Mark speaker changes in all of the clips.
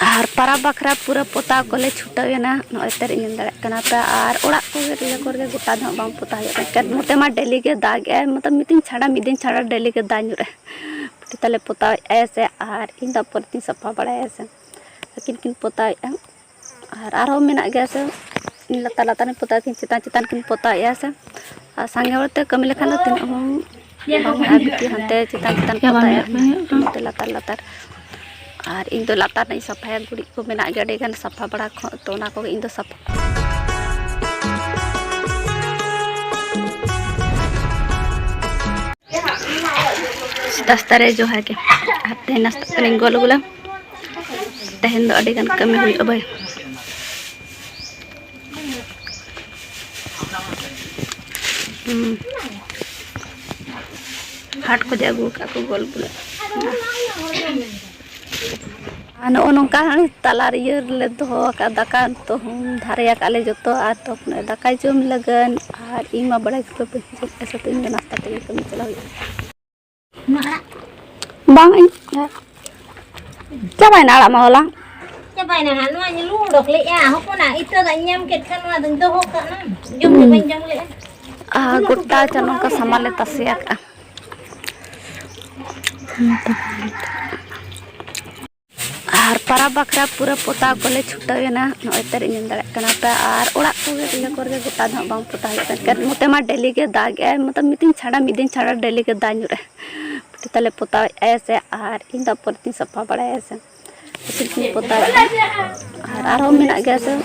Speaker 1: और पारा बखरा पूरा पोता को छुटावेना नोतर इन दाड़ा पे और ओड़ा को गोटा दो बांग पोता नोते मा डेली के दाग मतलब मिद दिन छाड़ा डेली के दाग नुरे तले पोता ऐसे और इन परती सफा बड़ा ऐसे लेकिन किन पोता और मेना गया से लता लता पोता चितान चितान किन पोता ऐसे और सांगे होते कमी लेखान तीन बिटी हंते चितान चितान पोता लतार लतार और इन दो लातार नहीं सफाया गुड़ी को मेना गया गान सफा बड़ा तो इन दो सफा दस्तारे जो है के तेहन नाश्ता करें गोल गोला तेहन दो अड़ी गान कमी हुई भाई हाट को जागू का को गोल गोला नौका तलार ये दो दाका तो धारे काले जो तो दाका जम लगन और इन बड़ा ऐसा तो इन नाश्ता तेज कमी चला बांग चाबायना आड़ा मावला
Speaker 2: चाबायना हानवा नि लु डक ले या हपना इतो दा nyam ket kan wa ding do hok na jom le ban jang le
Speaker 1: गोटा चनो का सामान तसिया का और पारा बखरा पूरा पोता को छुटावेना नोतर इन दाड़ा पे और ओड़ा को गोटा दो बांग पोता नोते मा डेली के दाग मतलब मिद दिन छाड़ा डेली के दाग नुरे तले पोता ऐसे और इन परती सफा बड़ा ऐसे लेकिन पोता और मेना गया से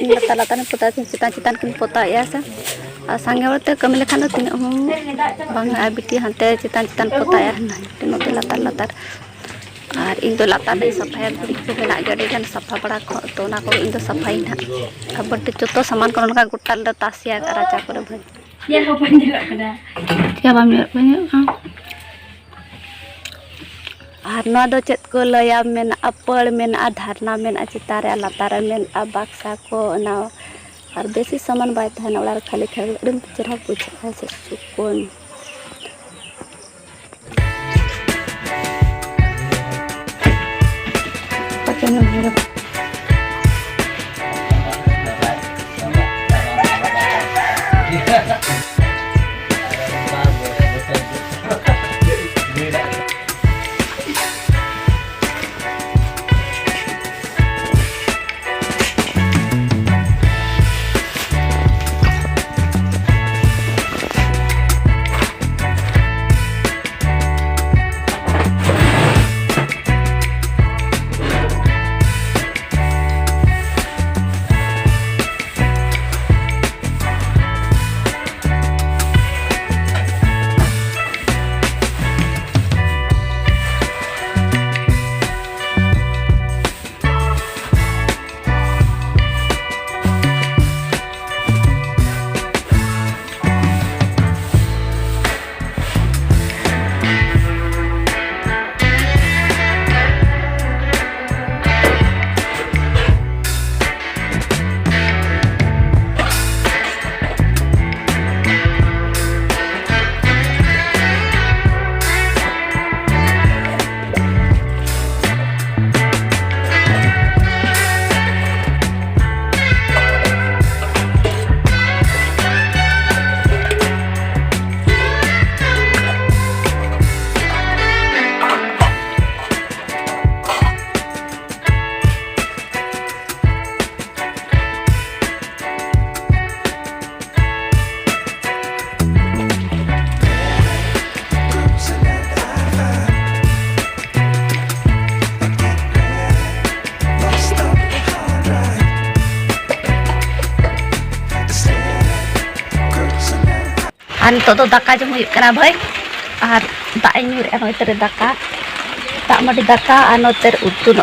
Speaker 1: लता लता पोता चितान चितान किन पोता ऐसे और सांगे होते कमी लेखान तीन बिटी हंते चितान चितान पोता नोते लतार लतार और इन दो लातार नहीं सफाया गुड़ी को मेना गया गान सफा बड़ा तो इन दो सफाई ना अब बटे जो सामान को गोटा तासिया राचा को क्या बाम और ना दो चेत को लया मेना अपड़ मेना धारना मेना चितारे लातार मेना बक्सा को ना और बेसी सामान बाय तहना ओड़ा खाली खाली चेहरा बुझा से सुकून तो दाका जम होना भाई और दाग नोतर दाका दाग माटी दाका और नोतर उतु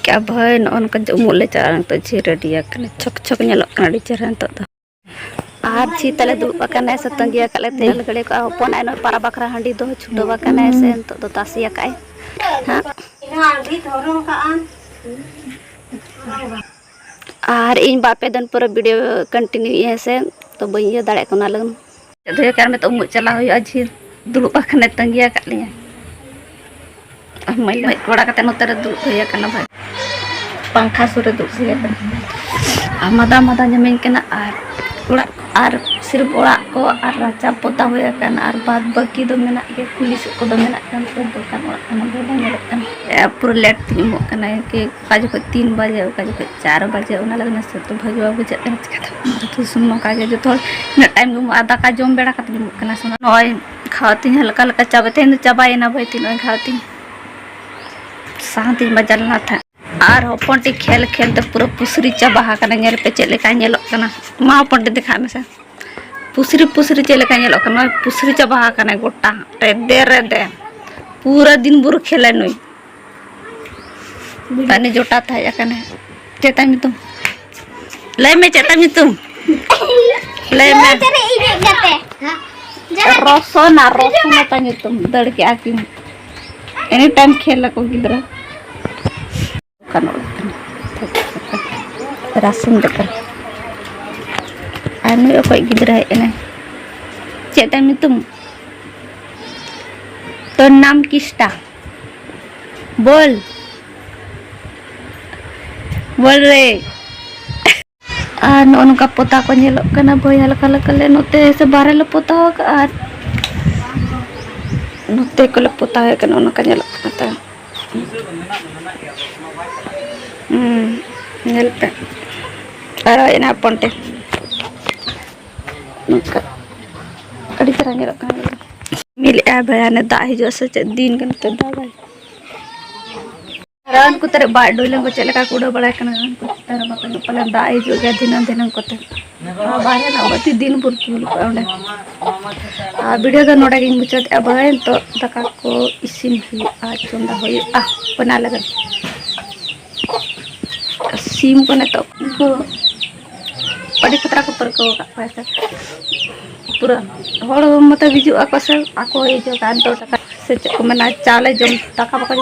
Speaker 1: क्या भाई नौका जमुले चला तो झी रेडिया छक छक नल चेहरा तो और झी तले दुबा से तंगिया तेल गड़े को हपन पारा बखरा हांडी दो छुटवा से तो तासिया हाँ और इन बापे दिन पूरा वीडियो कंटिन्यू है से तो बी दाड़े को लगन में तो मुझ चला हुआ झी दुबा तंगिया लिया मैं बड़ा दुब भाई पंखा सुरे दुख मादा मादा जमीन के और सिर्फ ओड़ा को और राचा पोता हुए कन और बाद बाकी दो मेना के पुलिस को दो मेना कन तो दुकान ओड़ा कन बोला कन पूरा लेट तीमो कना के काज को 3 बजे काज को 4 बजे उना लगना से तो भगवा बुझे तो सुनो काज जो तो न टाइम को आधा का जम बेड़ा कत कना सुना नय खाती हल्का हल्का चाबते न चाबाई ना भईती नय खाती 7 बजे ना था और हपनटी खेल खेलते पूरा पुसरी चाबा कना नेल पे चले का नेलो कना मा हपनटी दिखा में से पुसरी पुसरी चले का नेलो कना पुसरी चाबा कना गोटा रे पूरा दिन बुर खेले नई तने जोटा था या कने चेता में तुम ले में चेता में तुम ले में रोसो ना तने तुम दड़ के आकी एनी टाइम खेल को गिदरा राशन देकर आने कोई गिदरा है चेता में तुम तो नाम किस्टा बोल रे नौका पोता को भैया हल्का हल्का ले नोते से बारे ले पोता और नोते को ले पोता है पे अरे ना पंटे नोका अड़ी तरह मिल आ भैया ने दा जो से दिन के तो दा रान को तेरे बाड डोले को चले का कूड़ा बड़ा कना को तेरे बापन पले दा जो गया दिन को ते बारे ना बती दिन पुर क्यों ओंडे वीडियो द नोडा गिन मुचत अब तो दका को इसिन हुई आ चंदा हुई बना लगा सीम को ने तो को अड़ी खतरा को पर को पैसा पूरा हड़ मत बिजु आको से आको जो कान तो से को मना चाले जम टाका बका